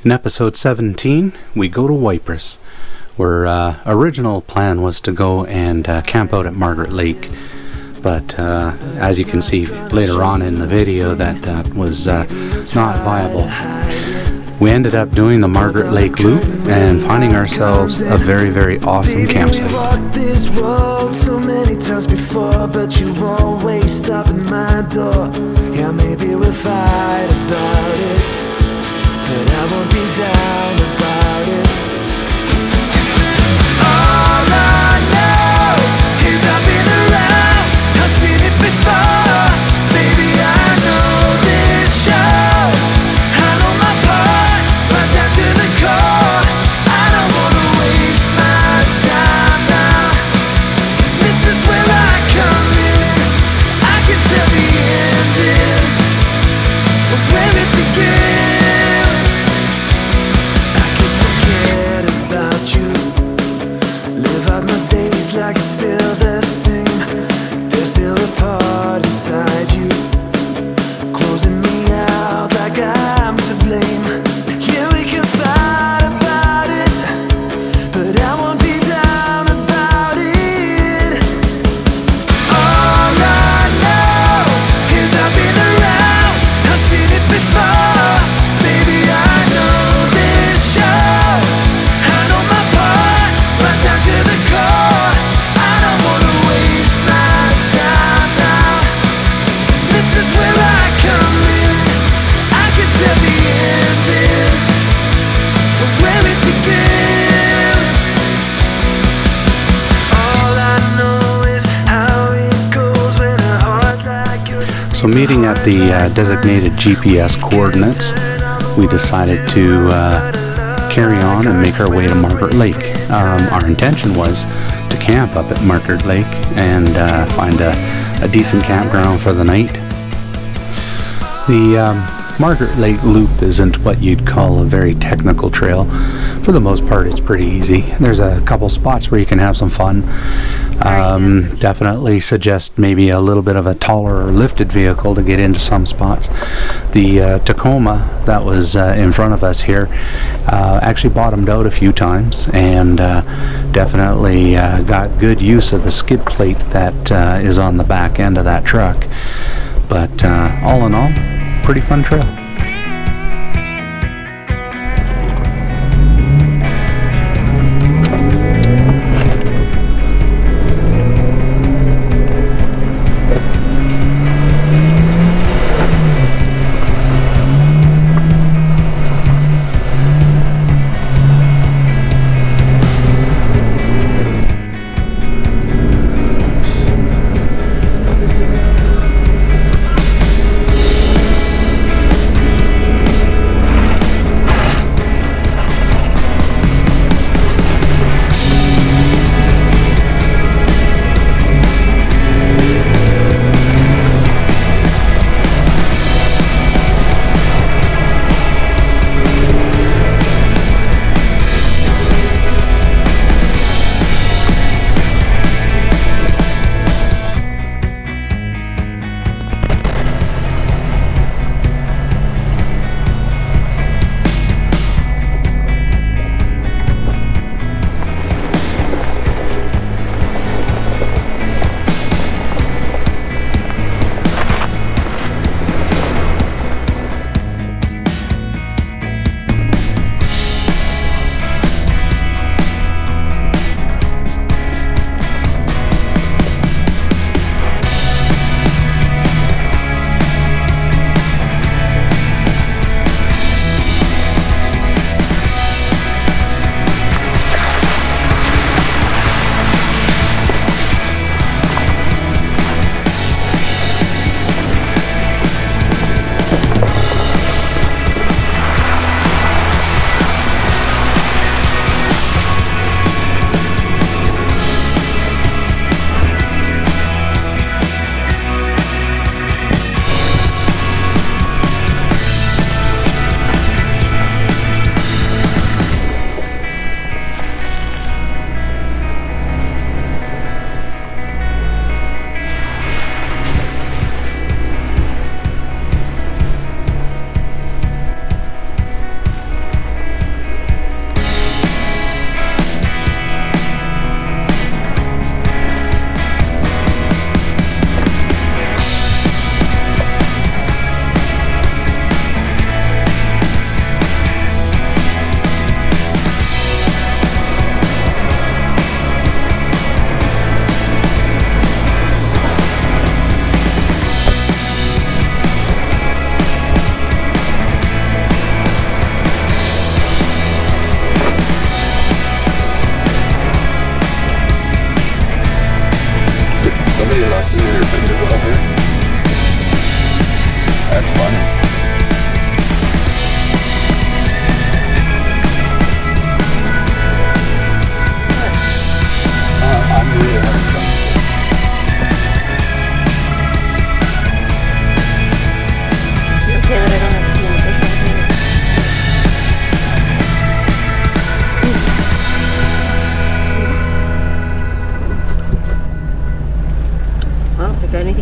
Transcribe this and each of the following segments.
In episode 17, we go to Waiparous, where original plan was to go and camp out at Margaret Lake. But as you can see later on in the video, that was not viable. We ended up doing the Margaret Lake loop and finding ourselves a very, very awesome campsite. Walked this road so many times before, but you always stop at my door. Yeah, maybe we'll fight about it, but I won't be down about it. All I know is I've been around, I've seen it before. Baby, I know this show. I know my part, my time to the core. I don't wanna waste my time now, 'cause this is where I come in. I can tell the ending from where it begins. I can forget about you, live out my days like it's still the same. There's still a part inside you, closing me out like I'm to blame. Yeah, we can fight about it, but I won't be down about it. All I know is I've been around, I've seen it before. Baby, I know this show. I know my part, my time to the core. I don't wanna waste my time now, 'cause this is where I come in. I can tell the ending from where it begins. All I know is how it goes when a heart like yours. So meeting at the designated GPS coordinates, we decided to carry on and make our way to Margaret Lake. Our intention was to camp up at Margaret Lake and find a decent campground for the night. The Margaret Lake Loop isn't what you'd call a very technical trail. For the most part, it's pretty easy. There's a couple spots where you can have some fun. Definitely suggest maybe a little bit of a taller or lifted vehicle to get into some spots. The Tacoma that was in front of us here actually bottomed out a few times, and definitely got good use of the skid plate that is on the back end of that truck. But all in all, pretty fun trail.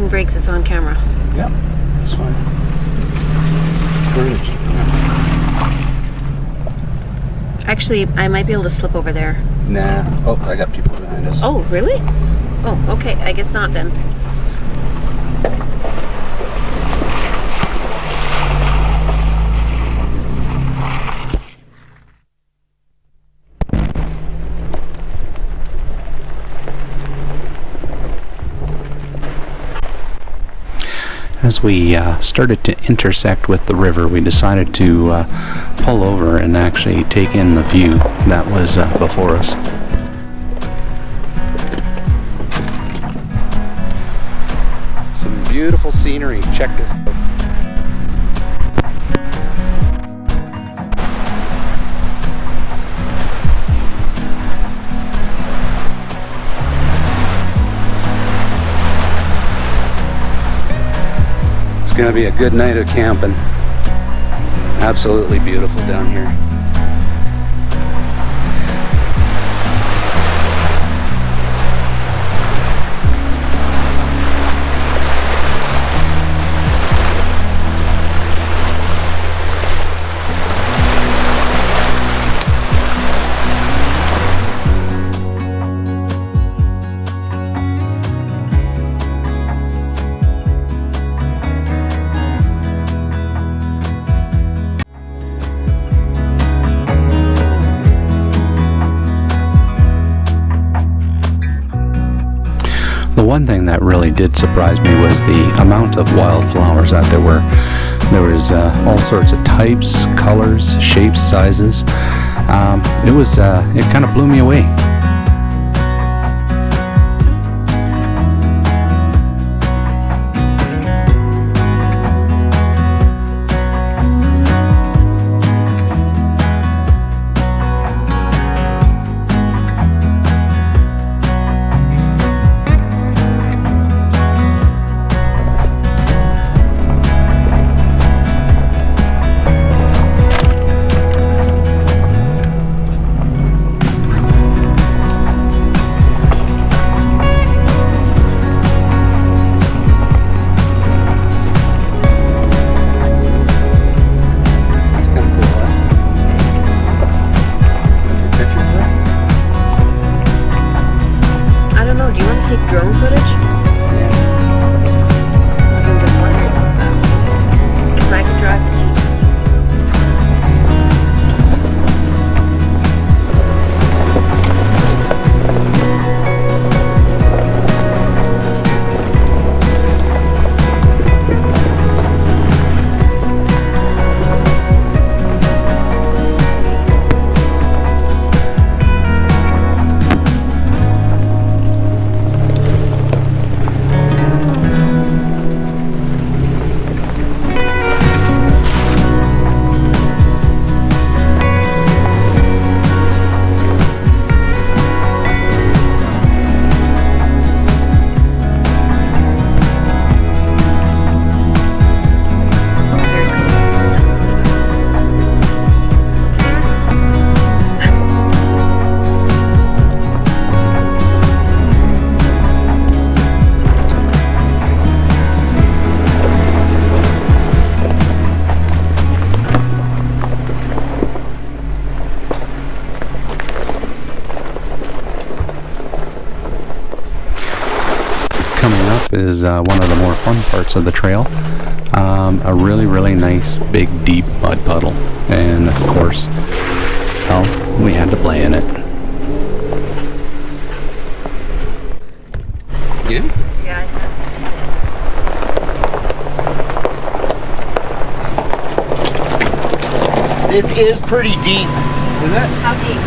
anything breaks, it's on camera. Yeah, it's fine. Bridge. Actually, I might be able to slip over there. Nah. Oh, I got people behind us. Oh, really? Oh, okay. I guess not then. As we started to intersect with the river, we decided to pull over and actually take in the view that was before us. Some beautiful scenery. Check this out. Gonna be a good night of camping. Absolutely beautiful down here. The one thing that really did surprise me was the amount of wildflowers that there were. There was all sorts of types, colors, shapes, sizes. It kind of blew me away. Drone footage? Yeah. I'm just wondering. Because I could drive the Jeep. Coming up is one of the more fun parts of the trail. A really nice big deep mud puddle, and of course, well, we had to play in it. Yeah? Yeah, I have. This is pretty deep. Is it? How deep?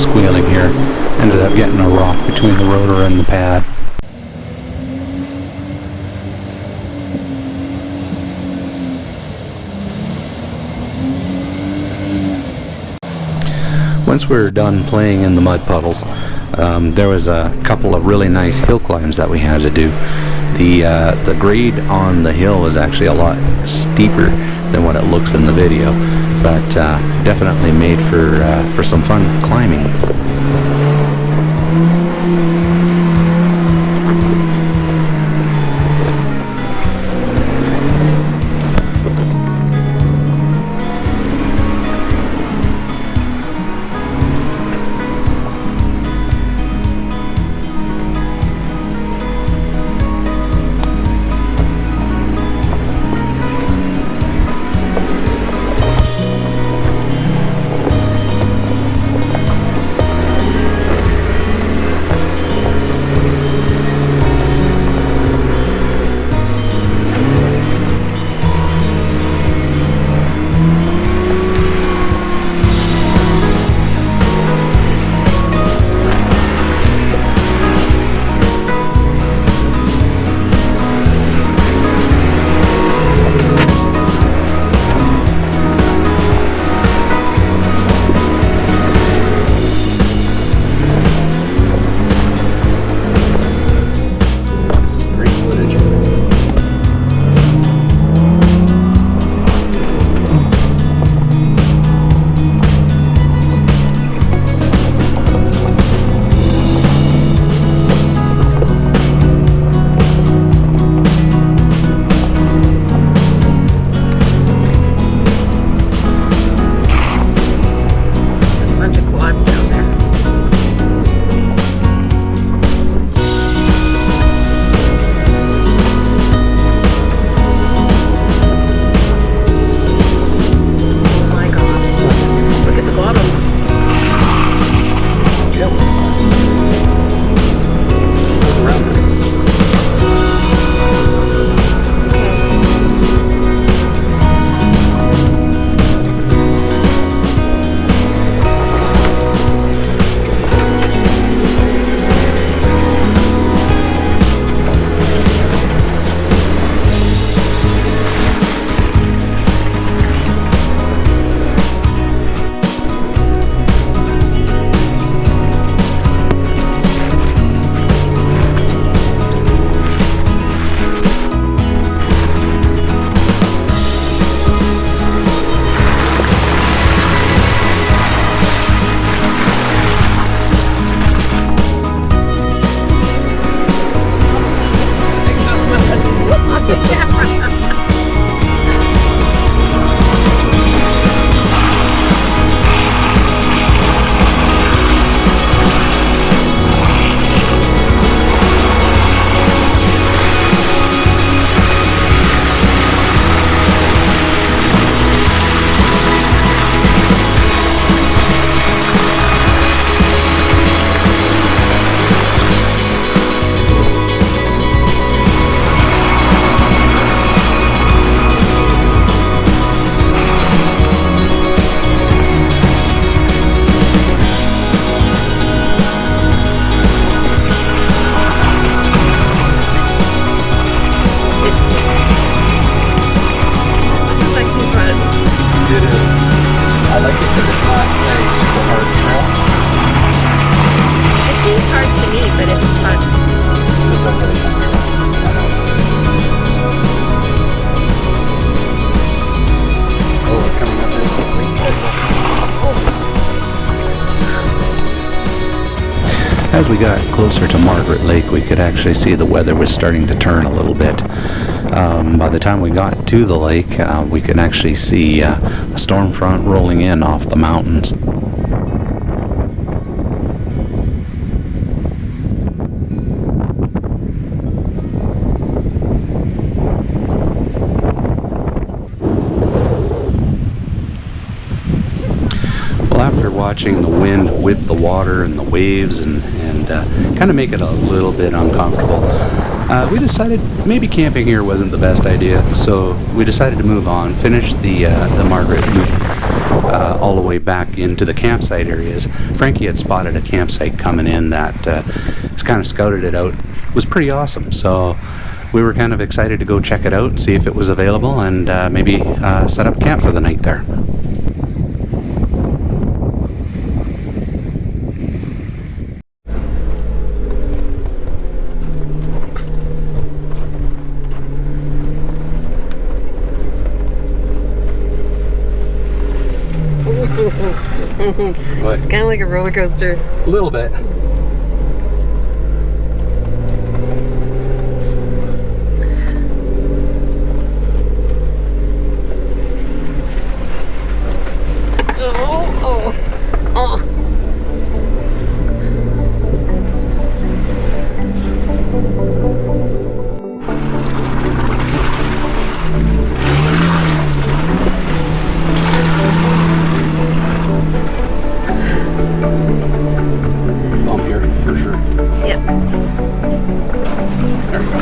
squealing here. Ended up getting a rock between the rotor and the pad. Once we were done playing in the mud puddles, there was a couple of really nice hill climbs that we had to do. The grade on the hill was actually a lot steeper than what it looks in the video, but definitely made for some fun climbing. As we got closer to Margaret Lake, we could actually see the weather was starting to turn a little bit. By the time we got to the lake, we could actually see a storm front rolling in off the mountains. After watching the wind whip the water and the waves and kind of make it a little bit uncomfortable, We decided maybe camping here wasn't the best idea, so we decided to move on, finish the Margaret loop all the way back into the campsite areas. Frankie had spotted a campsite coming in that kind of scouted it out. It was pretty awesome, so we were kind of excited to go check it out, see if it was available, and maybe set up camp for the night there. It's kind of like a roller coaster. A little bit. Bump here for sure. Yep. There we go.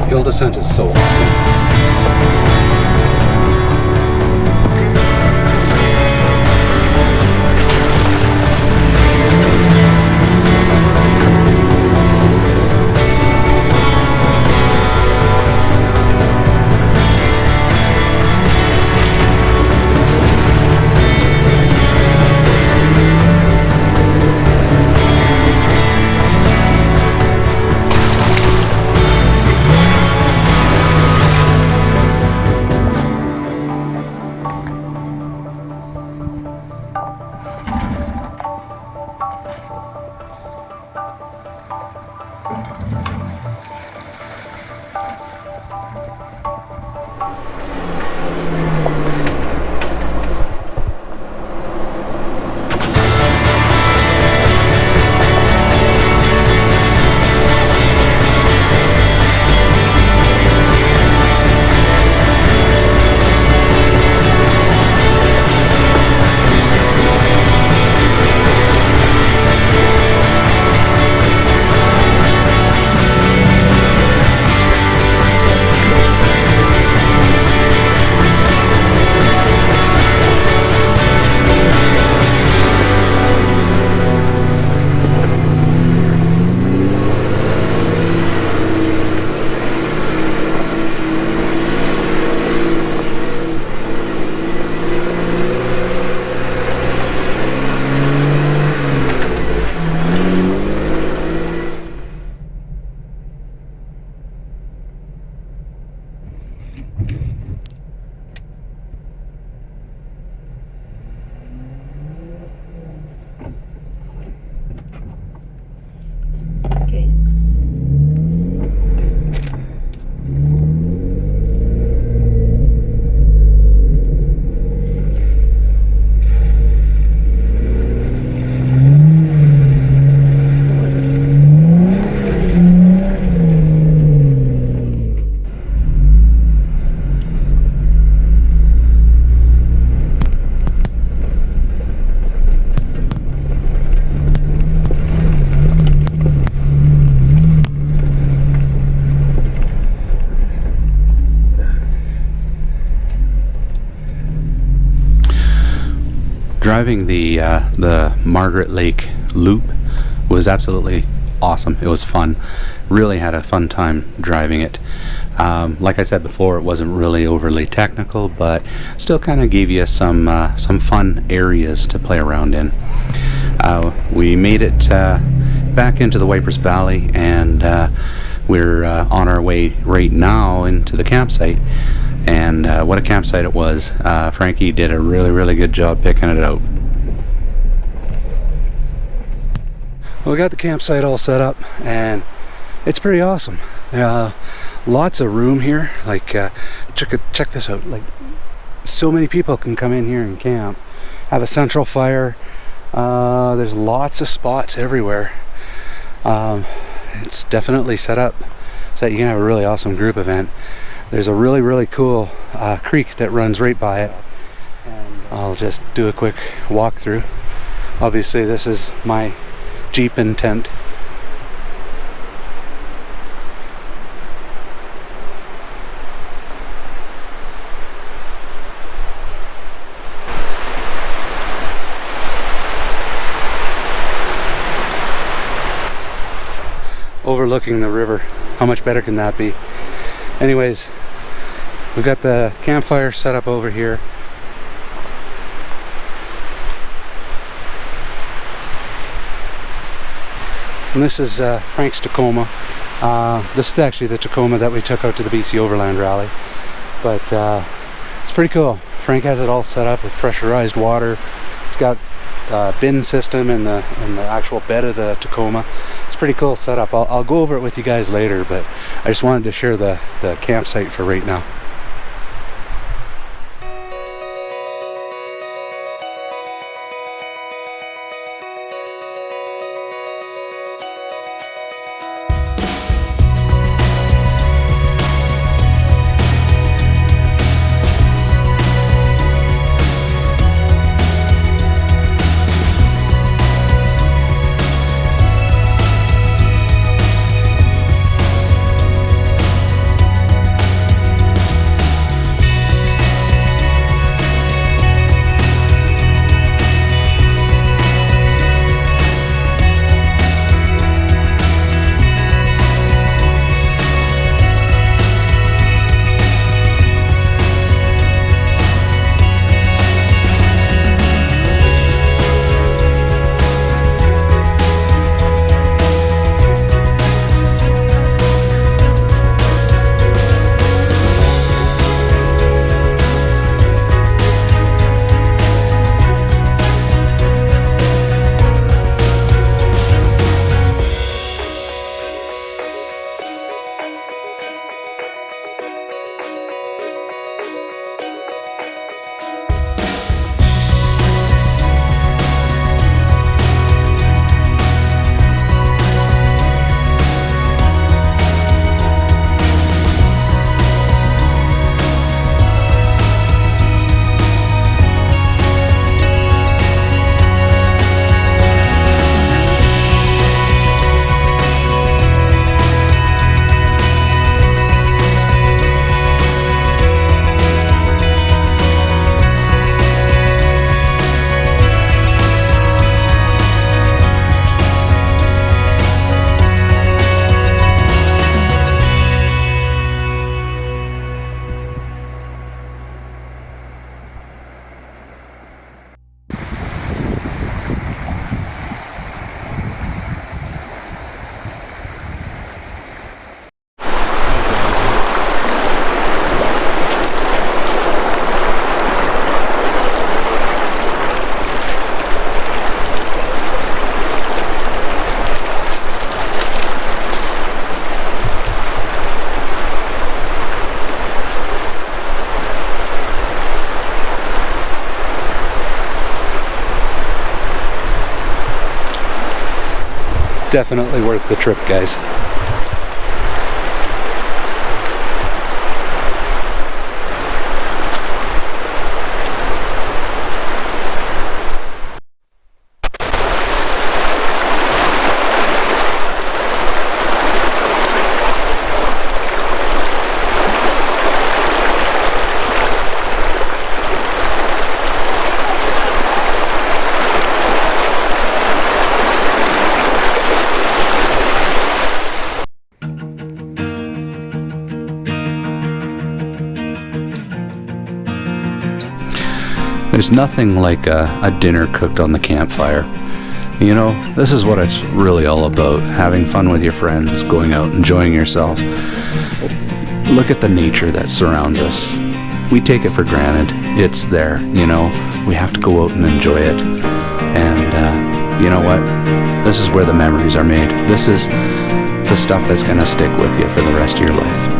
Hill descent is so awesome. Okay. What was it? Driving the Margaret Lake loop was absolutely awesome. It was fun. Really had a fun time driving it. Like I said before, it wasn't really overly technical, but still kind of gave you some fun areas to play around in. We made it back into the Waiparous Valley, and we're on our way right now into the campsite. And what a campsite it was. Frankie did a really good job picking it out. Well, we got the campsite all set up, and it's pretty awesome. Lots of room here. Like check this out. Like So many people can come in here and camp. Have a central fire. There's lots of spots everywhere. It's definitely set up so that you can have a really awesome group event. There's a really cool creek that runs right by it. And I'll just do a quick walkthrough. Obviously this is my Jeep and tent. Overlooking the river. How much better can that be? Anyways, we've got the campfire set up over here. And this is Frank's Tacoma. This is actually the Tacoma that we took out to the BC Overland rally. But it's pretty cool. Frank has it all set up with pressurized water. It's got bin system in the actual bed of the Tacoma. It's pretty cool setup. I'll go over it with you guys later, but I just wanted to share the campsite for right now. Definitely worth the trip, guys. There's nothing like a dinner cooked on the campfire. You know, this is what it's really all about. Having fun with your friends, going out, enjoying yourself. Look at the nature that surrounds us. We take it for granted. It's there, you know. We have to go out and enjoy it. And you know what? This is where the memories are made. This is the stuff that's going to stick with you for the rest of your life.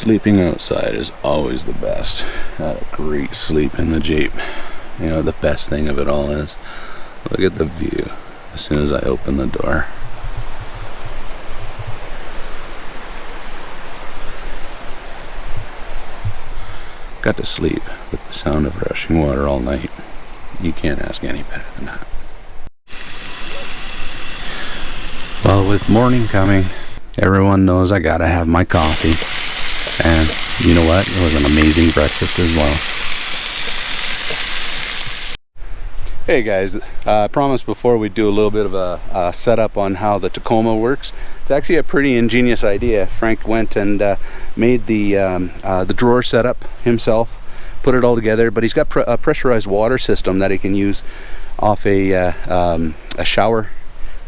Sleeping outside is always the best. I had a great sleep in the Jeep. You know, the best thing of it all is, look at the view as soon as I open the door. Got to sleep with the sound of rushing water all night. You can't ask any better than that. Well, with morning coming, everyone knows I gotta have my coffee. And you know what? It was an amazing breakfast as well. Hey guys, I promised before we'd do a little bit of a setup on how the Tacoma works. It's actually a pretty ingenious idea. Frank went and made the drawer setup himself, put it all together, but he's got a pressurized water system that he can use off a shower,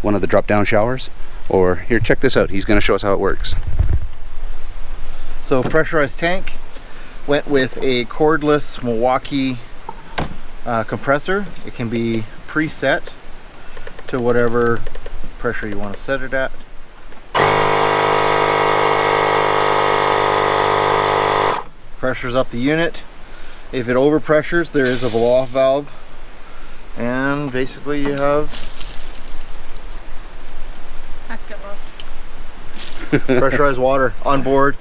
one of the drop-down showers. Or here, check this out. He's going to show us how it works. So pressurized tank, went with a cordless Milwaukee compressor. It can be preset to whatever pressure you want to set it at. Pressures up the unit. If it overpressures, there is a blow-off valve, and basically you have pressurized water on board,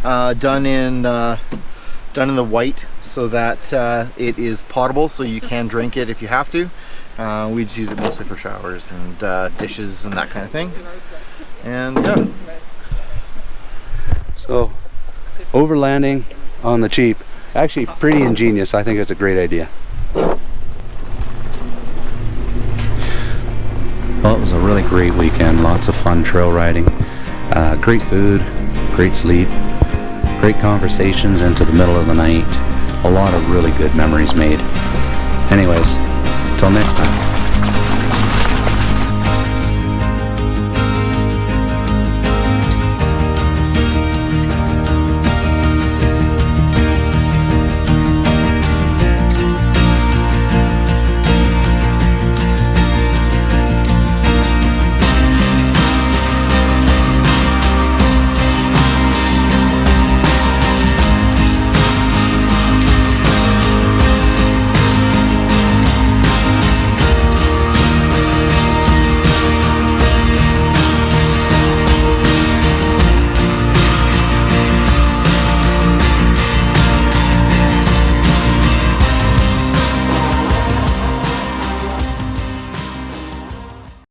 done in the white so that it is potable, so you can drink it if you have to. We just use it mostly for showers and dishes and that kind of thing. And yeah. So, overlanding on the Jeep, actually pretty ingenious. I think it's a great idea. Well, it was a really great weekend. Lots of fun trail riding, great food, great sleep, great conversations into the middle of the night. A lot of really good memories made. Anyways, till next time.